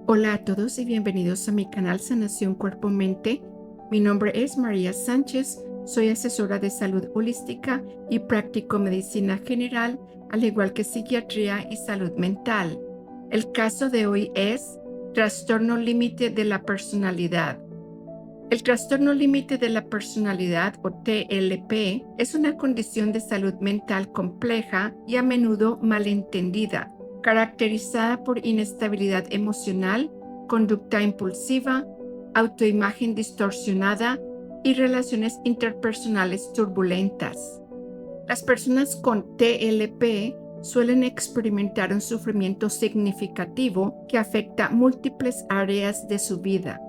Hola a todos y bienvenidos a mi canal Sanación Cuerpo Mente. Mi nombre es María Sánchez, soy asesora de salud holística y practico medicina general, al igual que psiquiatría y salud mental. El caso de hoy es trastorno límite de la personalidad. El trastorno límite de la personalidad o TLP es una condición de salud mental compleja y a menudo malentendida, caracterizada por inestabilidad emocional, conducta impulsiva, autoimagen distorsionada y relaciones interpersonales turbulentas. Las personas con TLP suelen experimentar un sufrimiento significativo que afecta múltiples áreas de su vida.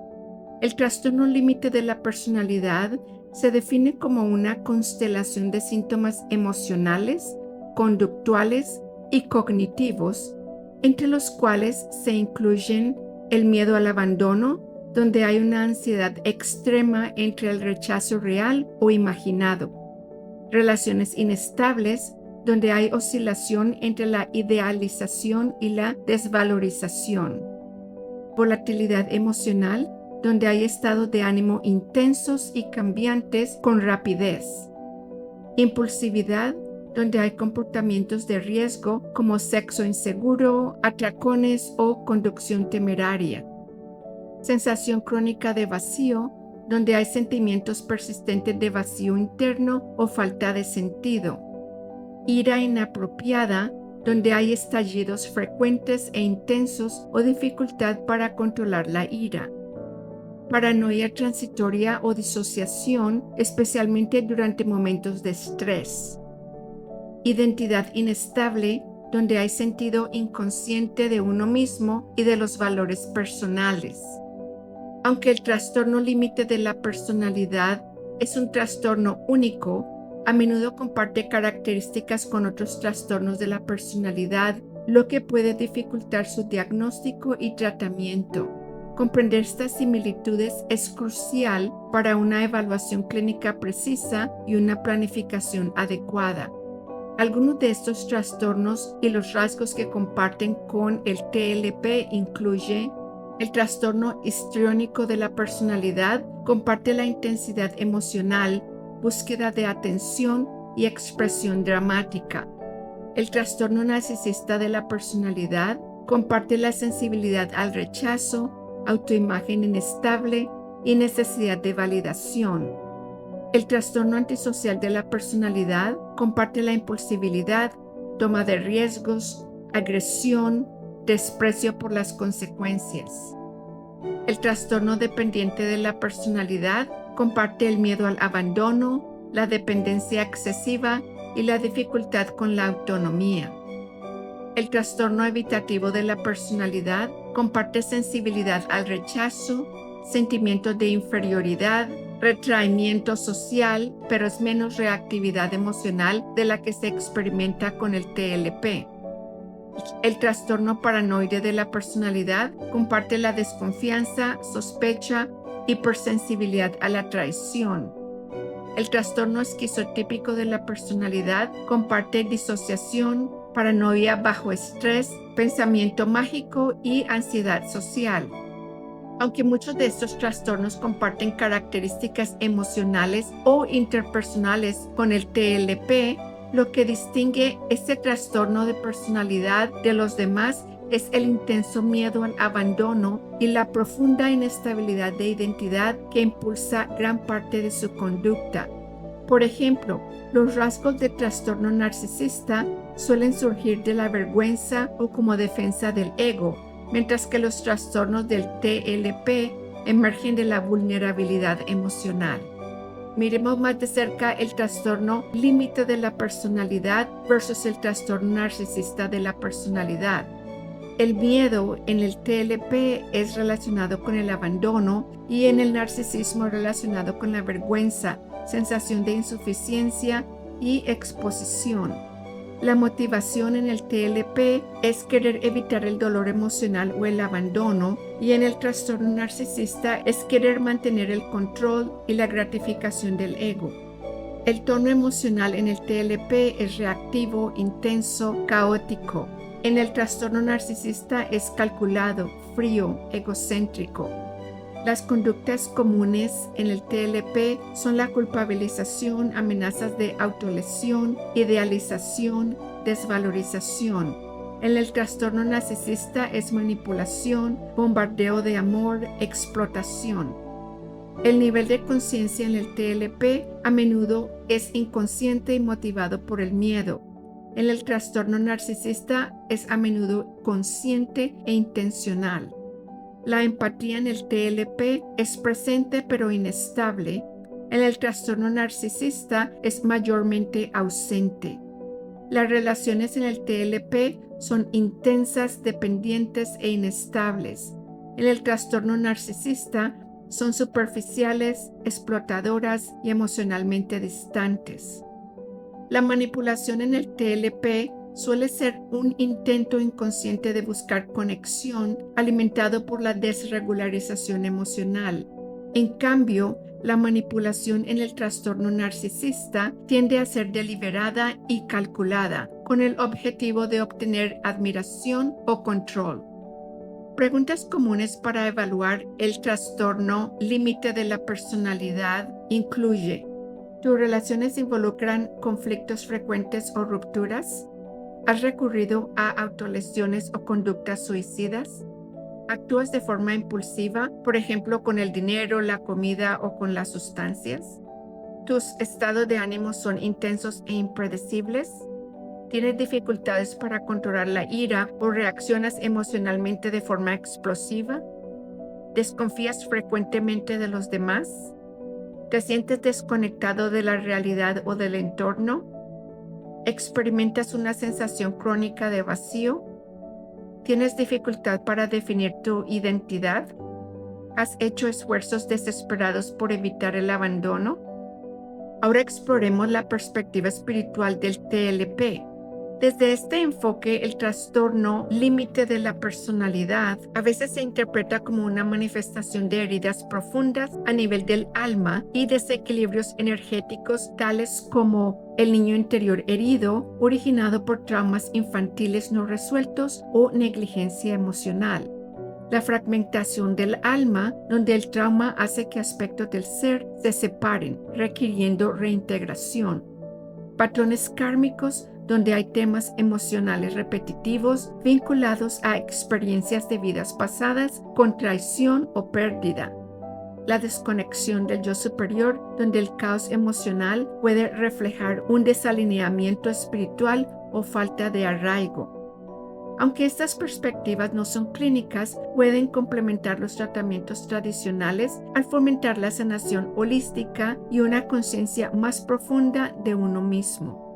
El trastorno límite de la personalidad se define como una constelación de síntomas emocionales, conductuales y cognitivos, entre los cuales se incluyen el miedo al abandono, donde hay una ansiedad extrema entre el rechazo real o imaginado, relaciones inestables, donde hay oscilación entre la idealización y la desvalorización, volatilidad emocional, donde hay estados de ánimo intensos y cambiantes con rapidez, impulsividad, donde hay comportamientos de riesgo como sexo inseguro, atracones o conducción temeraria, sensación crónica de vacío, donde hay sentimientos persistentes de vacío interno o falta de sentido, ira inapropiada, donde hay estallidos frecuentes e intensos o dificultad para controlar la ira, paranoia transitoria o disociación, especialmente durante momentos de estrés, identidad inestable, donde hay sentido inconsciente de uno mismo y de los valores personales. Aunque el trastorno límite de la personalidad es un trastorno único, a menudo comparte características con otros trastornos de la personalidad, lo que puede dificultar su diagnóstico y tratamiento. Comprender estas similitudes es crucial para una evaluación clínica precisa y una planificación adecuada. Algunos de estos trastornos y los rasgos que comparten con el TLP incluye el trastorno histriónico de la personalidad, comparte la intensidad emocional, búsqueda de atención y expresión dramática. El trastorno narcisista de la personalidad comparte la sensibilidad al rechazo, autoimagen inestable y necesidad de validación. El trastorno antisocial de la personalidad comparte la impulsividad, toma de riesgos, agresión, desprecio por las consecuencias. El trastorno dependiente de la personalidad comparte el miedo al abandono, la dependencia excesiva y la dificultad con la autonomía. El trastorno evitativo de la personalidad comparte sensibilidad al rechazo, sentimientos de inferioridad, retraimiento social, pero es menos reactividad emocional de la que se experimenta con el TLP. El trastorno paranoide de la personalidad comparte la desconfianza, sospecha, hipersensibilidad a la traición. El trastorno esquizotípico de la personalidad comparte disociación, paranoia bajo estrés, pensamiento mágico y ansiedad social. Aunque muchos de estos trastornos comparten características emocionales o interpersonales con el TLP, lo que distingue este trastorno de personalidad de los demás es el intenso miedo al abandono y la profunda inestabilidad de identidad que impulsa gran parte de su conducta. Por ejemplo, los rasgos de trastorno narcisista suelen surgir de la vergüenza o como defensa del ego, mientras que los trastornos del TLP emergen de la vulnerabilidad emocional. Miremos más de cerca el trastorno límite de la personalidad versus el trastorno narcisista de la personalidad. El miedo en el TLP es relacionado con el abandono y en el narcisismo relacionado con la vergüenza, sensación de insuficiencia y exposición. La motivación en el TLP es querer evitar el dolor emocional o el abandono, y en el trastorno narcisista es querer mantener el control y la gratificación del ego. El tono emocional en el TLP es reactivo, intenso, caótico. En el trastorno narcisista es calculado, frío, egocéntrico. Las conductas comunes en el TLP son la culpabilización, amenazas de autolesión, idealización, desvalorización. En el trastorno narcisista es manipulación, bombardeo de amor, explotación. El nivel de conciencia en el TLP a menudo es inconsciente y motivado por el miedo. En el trastorno narcisista es a menudo consciente e intencional. La empatía en el TLP es presente pero inestable. En el trastorno narcisista es mayormente ausente. Las relaciones en el TLP son intensas, dependientes e inestables. En el trastorno narcisista son superficiales, explotadoras y emocionalmente distantes. La manipulación en el TLP suele ser un intento inconsciente de buscar conexión alimentado por la desregularización emocional. En cambio, la manipulación en el trastorno narcisista tiende a ser deliberada y calculada, con el objetivo de obtener admiración o control. Preguntas comunes para evaluar el trastorno límite de la personalidad incluye: ¿tus relaciones involucran conflictos frecuentes o rupturas? ¿Has recurrido a autolesiones o conductas suicidas? ¿Actúas de forma impulsiva, por ejemplo, con el dinero, la comida o con las sustancias? ¿Tus estados de ánimo son intensos e impredecibles? ¿Tienes dificultades para controlar la ira o reaccionas emocionalmente de forma explosiva? ¿Desconfías frecuentemente de los demás? ¿Te sientes desconectado de la realidad o del entorno? ¿Experimentas una sensación crónica de vacío? ¿Tienes dificultad para definir tu identidad? ¿Has hecho esfuerzos desesperados por evitar el abandono? Ahora exploremos la perspectiva espiritual del TLP. Desde este enfoque, el trastorno límite de la personalidad a veces se interpreta como una manifestación de heridas profundas a nivel del alma y desequilibrios energéticos tales como el niño interior herido, originado por traumas infantiles no resueltos o negligencia emocional. La fragmentación del alma, donde el trauma hace que aspectos del ser se separen, requiriendo reintegración. Patrones kármicos, donde hay temas emocionales repetitivos vinculados a experiencias de vidas pasadas con traición o pérdida. La desconexión del yo superior, donde el caos emocional puede reflejar un desalineamiento espiritual o falta de arraigo. Aunque estas perspectivas no son clínicas, pueden complementar los tratamientos tradicionales al fomentar la sanación holística y una conciencia más profunda de uno mismo.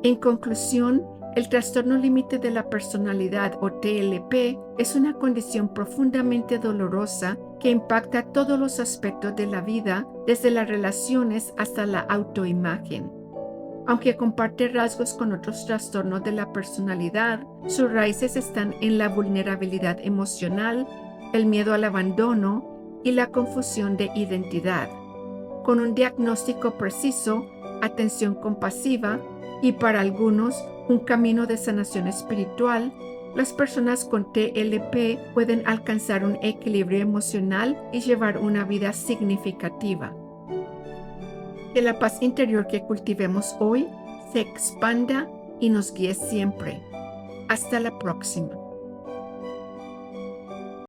En conclusión, el trastorno límite de la personalidad o TLP es una condición profundamente dolorosa que impacta todos los aspectos de la vida, desde las relaciones hasta la autoimagen. Aunque comparte rasgos con otros trastornos de la personalidad, sus raíces están en la vulnerabilidad emocional, el miedo al abandono y la confusión de identidad. Con un diagnóstico preciso, atención compasiva y para algunos un camino de sanación espiritual, las personas con TLP pueden alcanzar un equilibrio emocional y llevar una vida significativa. Que la paz interior que cultivemos hoy se expanda y nos guíe siempre. Hasta la próxima.